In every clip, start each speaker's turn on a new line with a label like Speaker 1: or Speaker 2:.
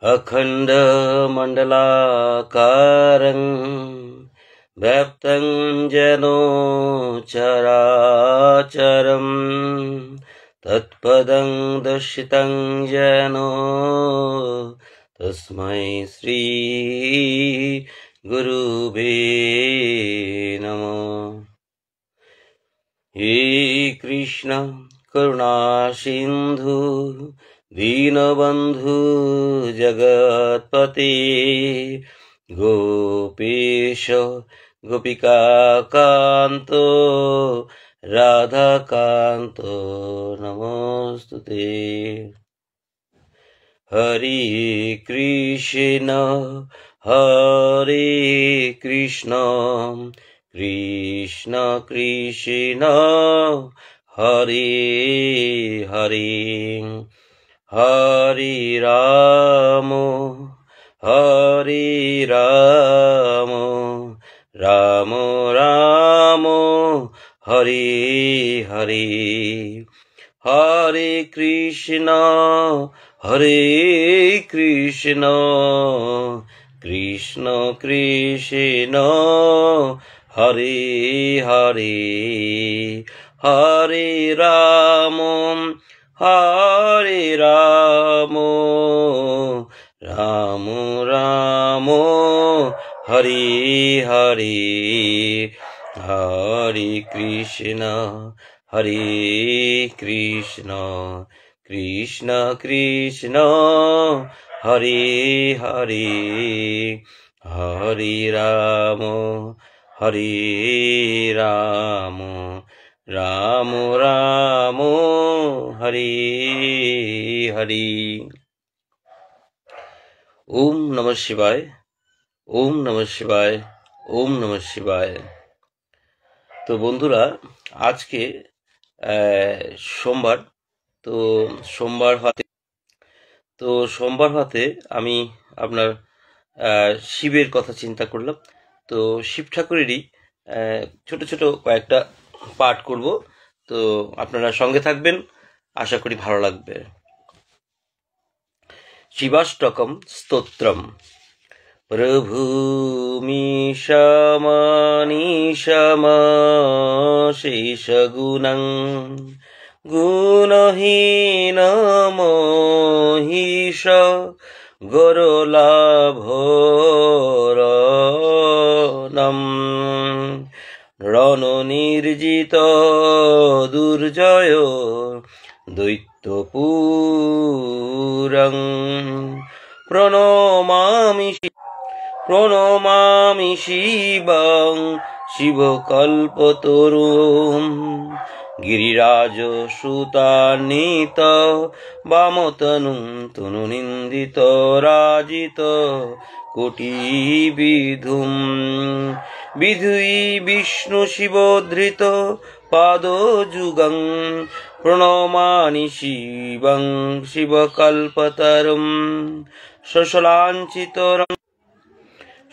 Speaker 1: अखण्डमण्डलाकारं व्याप्तं येन चराचरं तत्पदं दर्शितं येन तस्मै श्री गुरुवे नमः। हे कृष्ण करुणा सिंधु दीनबंधु जगत्पते गोपेश गोपिकाकान्तो राधाकान्तो नमोस्तुते। हरे कृष्ण कृष्ण कृष्ण हरे हरे हरे राम राम राम हरे हरे। हरे कृष्ण कृष्ण कृष्ण हरे हरे। हरे राम राम राम हरे हरे। हरे कृष्ण कृष्ण कृष्ण हरे हरे। हरे राम राम राम हरे हरे। ओम नमः शिवाय, ओम नमः शिवाय, ओम नमः शिवाय। तो বন্ধুরা, আজকে সোমবার। তো সোমবার হাতে আমি আপনার শিবের কথা চিন্তা করলাম। তো শিব ঠাকুরেরই ছোট ছোট কয়েকটা পাঠ করব। তো আপনারা সঙ্গে থাকবেন, আশা করি ভালো লাগবে। শিবাষ্টকম স্তোত্রম। প্রভূমিশমনিশমশেষগুণং গুণহীনমহিষ গরলাভরণম রণনির্জিত দুর্জয় দৈত্যপুরং প্রণমামি শিবং শিবকল্পতরুম গিরিরাজসুতান্বিত বামতনুং তনুনিন্দিত রাজিত কোটিবিধুম বিধুই বিষ্ণু শিবধৃত পাদযুগং প্রণমামি শিবং শিবকল্পতরুম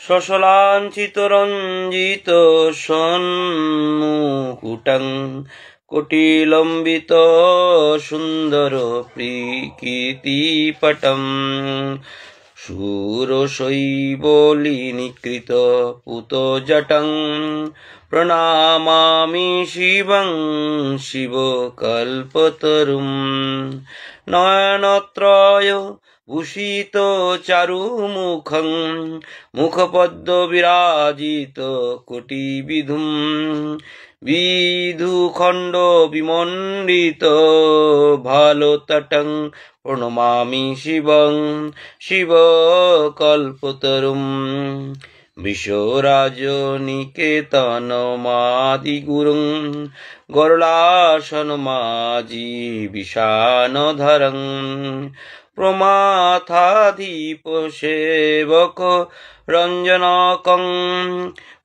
Speaker 1: শশলাঞ্চিতরঞ্জিত সন্মুকুটং কোটিলম্বিত সুন্দর প্রকৃতিপটং শূরশৈবলিনীকৃত পুতজটং প্রণমামি শিবং শিবকল্পতরুম নয়নত্রয় ভূষিত চারুমুখং মুখপদ্ম বিরাজিত কোটিবিধুম বিধুখণ্ড বিমণ্ডিত ভালতটং প্রণমামি শিবং শিবকল্পতরুম বিশ্বরাজনিকেতনমাদিগুরুং গরলাসনমাজি বিষাণধরং প্রমাথাধীপ সেবক রঞ্জনকং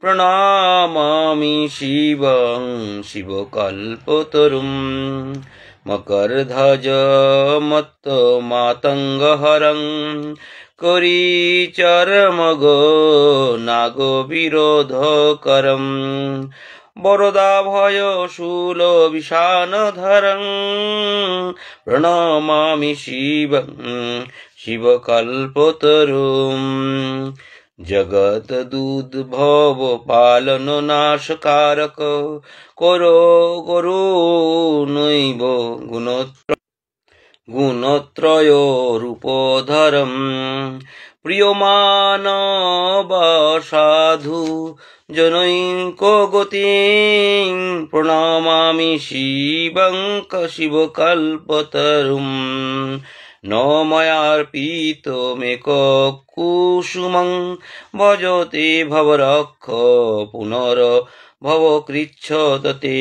Speaker 1: প্রণমামি শিবং শিবকল্পতরুম মকরধ্বজ মত্ত মাতঙ্গহরং করিচরমগ নাগবিরোধকরম বরদা ভয় শূল বিষাণধরং প্রণমামি শিবং শিবকল্পতরুম জগদুদ্ভব পালন নাশকারক করো করুণৈব গুণত্রয় রূপধরম প্রিয়মানব সাধু জনৈক গতিং প্রণমামি শিবং শিবকল্পতরুম ন ময়ার্পিতমেক কুসুমং ভজতে ভবরক্ষ পুনর ভবকৃচ্ছদতে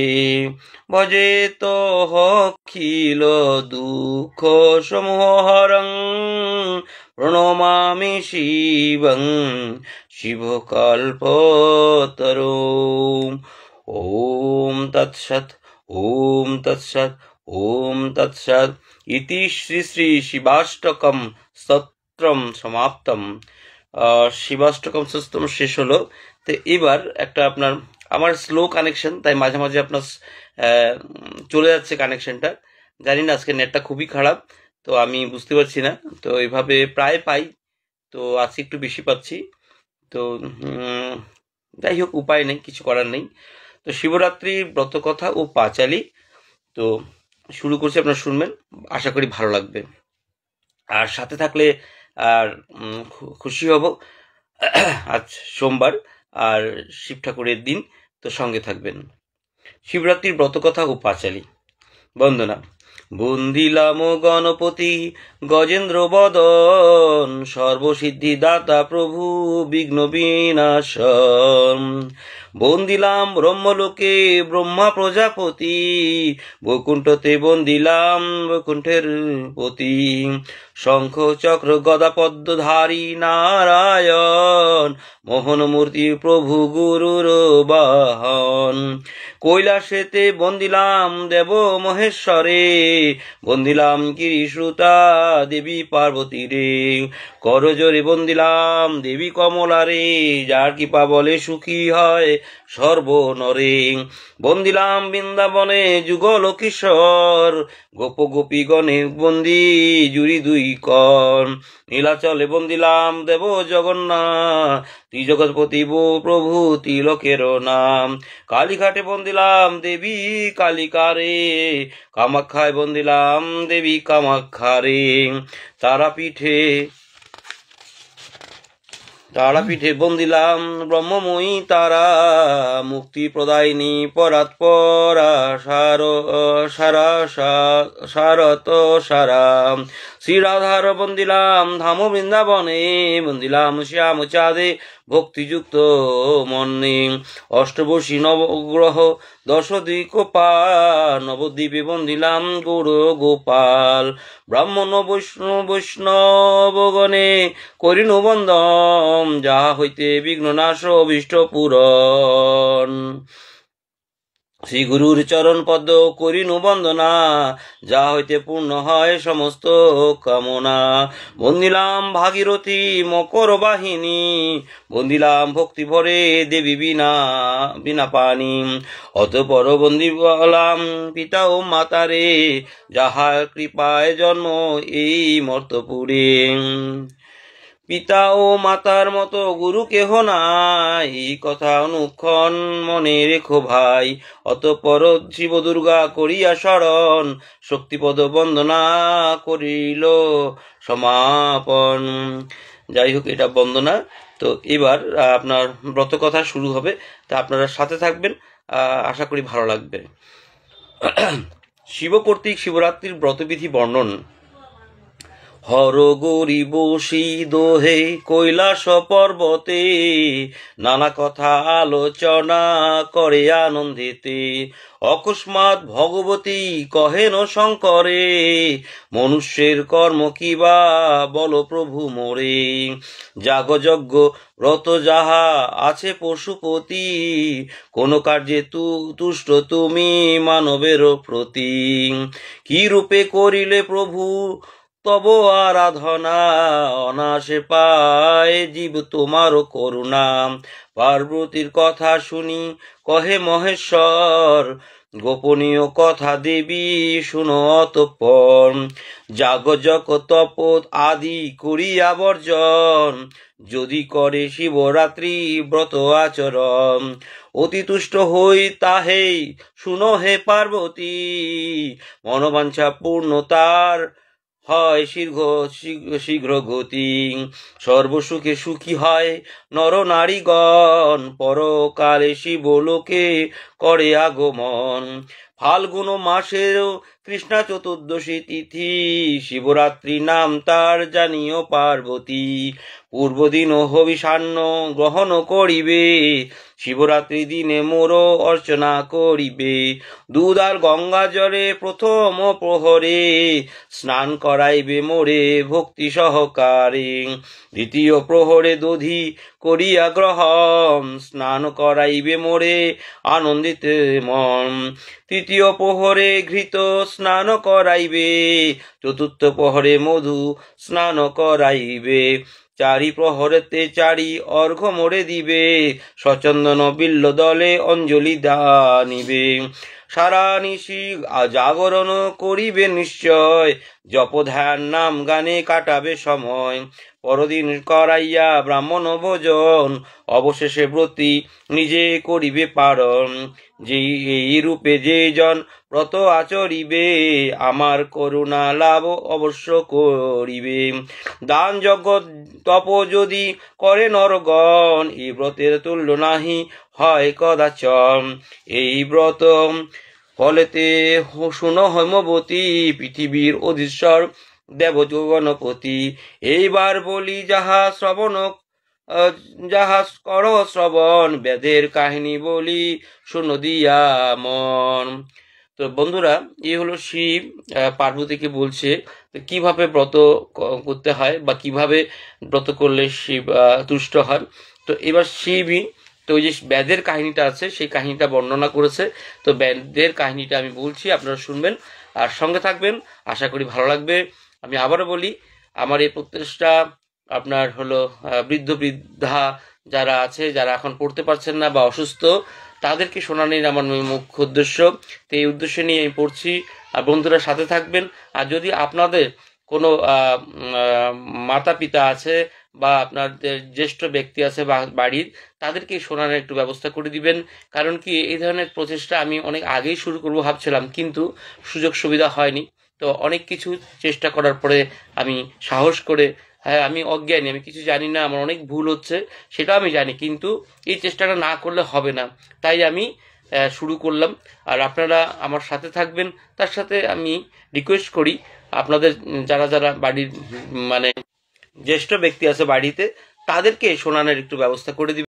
Speaker 1: ভজেত অখিল দুঃখ সমূহরং প্রণমামি শিবং শিবকল্পতরুম। ওম তৎসৎ ওম তৎসৎ ওম তৎসৎ। ইতি শ্রী শ্রী শিবাষ্টকম স্তোত্রম সমাপ্তম। শিবাষ্টকম স্তোত্রম শেষ হলো। তো এবার একটা আপনার আমার স্লো কানেকশন, তাই মাঝে মাঝে আপনার চলে যাচ্ছে কানেকশনটা। জানি না, আজকে নেটটা খুবই খারাপ, তো আমি বুঝতে পারছি না। তো এইভাবে প্রায় পাই, তো আজকে একটু বেশি পাচ্ছি। তো যাই হোক, উপায় নেই, কিছু করার নেই। তো শিবরাত্রি ব্রতকথা ও পাঁচালী তো শুরু করছি, আপনারা শুনবেন, আশা করি ভালো লাগবে। আর সাথে থাকলে আর খুশি হব। আজ সোমবার আর শিব ঠাকুরের দিন, তো সঙ্গে থাকবেন। শিবরাত্রির ব্রতকথা ও পাঁচালী। বন্দনা। বন্দিলাম গণপতি গজেন্দ্র বদন সর্বসিদ্ধি দাতা প্রভু বিঘ্ন বিনাশন। বন্দিলাম ব্রহ্মলোকে ব্রহ্মা প্রজাপতি বৈকুণ্ঠতে বন্দিলাম বৈকুণ্ঠের পতি। শঙ্খ চক্র গদা পদ্মধারী নারায়ণ মোহন মূর্তি প্রভু গুরুর বাহন। কৈলাসেতে বন্দিলাম দেব মহেশ্বরে বন্দিলাম গিরিশ্রুতা দেবী পার্বতী রে। করজোরে বন্দিলাম দেবী কমলা রে যার কৃপা বলে সুখী হয় সর্বনরে। বন্দিলাম বৃন্দাবনে যুগল কিশোর গোপ গোপী গণে বন্দি জুড়ি দুই কর। নীলাচলে বন্দিলাম দেব জগন্নাথ ত্রিজগৎপতি প্রভু তিলকের নাম। কালীঘাটে বন্দিলাম দেবী কালিকারে কামাখ্যায় বন্দিলাম দেবী কামাখ্যারে। তারাপীঠে বন্দিলাম ব্রহ্মময়ী তারা মুক্তি প্রদায়িনী পরাৎপরা সারত সারা। শ্রীরাধার বন্দিলাম ধাম বৃন্দাবনে বন্দিলাম শ্যাম চাঁদে ভক্তিযুক্ত মনে। অষ্টবর্ষী নবগ্রহ দশ দিকপা নবদ্বীপে বন্দিলাম গৌর গোপাল। ব্রাহ্মণ বৈষ্ণবগণে করিনু বন্দন যাহা হইতে বিঘ্ননাশ অভীষ্ট পূরণ। শ্রী গুরুর চরণ পদ্ম করিনু বন্দনা যা হইতে পূর্ণ হয় সমস্ত কামনা। বন্দিলাম ভাগীরথী মকর বাহিনী বন্দিলাম ভক্তি ভরে দেবী বিনা পানি। অতঃপর বন্দিলাম পিতা ও মাতারে যাহার কৃপায় জন্ম এই মর্তপুরে। পিতা ও মাতার মতো গুরু কেহ নাই এই কথা অনুক্ষণ মনে রেখো ভাই। অতঃপর শিব দুর্গা করিয়া শরণ শক্তিপদ বন্দনা করিল সমাপন। যাই হোক, এটা বন্দনা। তো এবার আপনার ব্রতকথা শুরু হবে, তা আপনারা সাথে থাকবেন, আশা করি ভালো লাগবে। শিব কর্তৃক শিবরাত্রির ব্রতবিধি বর্ণন। হর গৌরী বসি দোহে কৈলাস পর্বতে নানা কথা আলোচনা করে আনন্দিতে। অকস্মাৎ ভগবতী কহেন শঙ্করে মনুষ্যের কর্ম কিবা বল প্রভু মোরে। যাগযজ্ঞ ব্রত যাহা আছে পশুপতি কোন কার্যে তুষ্ট তুমি মানবের প্রতি। কি রূপে করিলে প্রভু তব আরাধনা অনাসে পায় জীব তোমারও করুণা। পার্বতীর কথা শুনি কহে মহেশ্বর, গোপনীয় কথা দেবী শুনো অতঃপর। যাগ যক তপত আদি করিয়া বর্জন, যদি করে শিবরাত্রি ব্রত আচরণ। অতি তুষ্ট হই তাহেই শুনো হে পার্বতী, মনোবাঞ্ছা পূর্ণতার হয় শীঘ্র গতি। সর্বসুখে সুখী হয় নর নারীগণ, পরকালে শিবলোকে করে আগমন। ফাল্গুন মাসের কৃষ্ণা চতুর্দশী তিথি, শিবরাত্রি নাম তার জানিও পার্বতী। পূর্বদিন হবিষান্ন গ্রহণ করিবে, শিবরাত্রি দিনে মোর অর্চনা করিবে। দুধ আর গঙ্গা জলে প্রথম প্রহরে, স্নান করাইবে মোরে ভক্তি সহকারে। দ্বিতীয় প্রহরে দধি করিয়া গ্রহণ, স্নান করাইবে মোরে আনন্দিতে মন। তৃতীয় প্রহরে ঘৃত স্নান করাইবে, চতুর্থ প্রহরে মধু স্নান করাইবে। চারি প্রহরেতে চারি অর্ঘ্য মোরে দিবে, সচন্দন বিল্ল দলে অঞ্জলি দানিবে। সারা নিশি জাগরণ করিবে নিশ্চয়, জপ ধ্যান নাম গানে কাটাবে সময়। পরদিন করাইয়া ব্রাহ্মণ ভোজন, অবশেষে ব্রতী নিজে করিবে পারণ। যেই এই রূপে যে জন ব্রত আচরিবে, আমার করুণা লাভ অবশ্য করিবে। দান যজ্ঞ তপ যদি করে নরগণ, এই ব্রতের তুল্য নাহি হয় কদাচন। এই ব্রত ফলেতে শুনো হৈমবতী, পৃথিবীর অধীশ্বর দেব গণপতি। এইবার বলি যাহা কর শ্রবণ, বেদের কাহিনী বলি শুনো দিয়া মন। তো বন্ধুরা, এই হলো শিব পার্বতীকে বলছে কিভাবে ব্রত করতে হয় বা কিভাবে ব্রত করলে শিব তুষ্ট হয়। তো এবার শিবই তো ওই যে ব্যাদের কাহিনীটা আছে সেই কাহিনীটা বর্ণনা করেছে। তো ব্যাদের কাহিনীটা আমি বলছি, আপনারা শুনবেন আর সঙ্গে থাকবেন, আশা করি ভালো লাগবে। আমি আবারও বলি, আমার এই প্রচেষ্টা আপনার হলো বৃদ্ধা যারা আছে, যারা এখন পড়তে পারছেন না বা অসুস্থ, তাদেরকে শোনানোর আমার মুখ্য উদ্দেশ্য। তো এই উদ্দেশ্য নিয়ে আমি পড়ছি, আর বন্ধুরা সাথে থাকবেন। আর যদি আপনাদের কোনো মাতা পিতা আছে বা আপনাদের জ্যেষ্ঠ ব্যক্তি আছে বা বাড়ির, তাদেরকে শোনানোর একটু ব্যবস্থা করে দিবেন। কারণ কি, এই ধরনের প্রচেষ্টা আমি অনেক আগেই শুরু করব ভাবছিলাম, কিন্তু সুযোগ সুবিধা হয়নি। তো অনেক কিছু চেষ্টা করার পরে আমি সাহস করে, হ্যাঁ আমি অজ্ঞানী, আমি কিছু জানি না, আমার অনেক ভুল হচ্ছে সেটা আমি জানি, কিন্তু এই চেষ্টাটা না করলে হবে না, তাই আমি শুরু করলাম। আর আপনারা আমার সাথে থাকবেন। তার সাথে আমি রিকোয়েস্ট করি আপনাদের যারা যারা বাড়ির মানে জ্যেষ্ঠ ব্যক্তি আছে বাড়িতে, তাদেরকে শোনানোর একটু ব্যবস্থা করে দিবেন।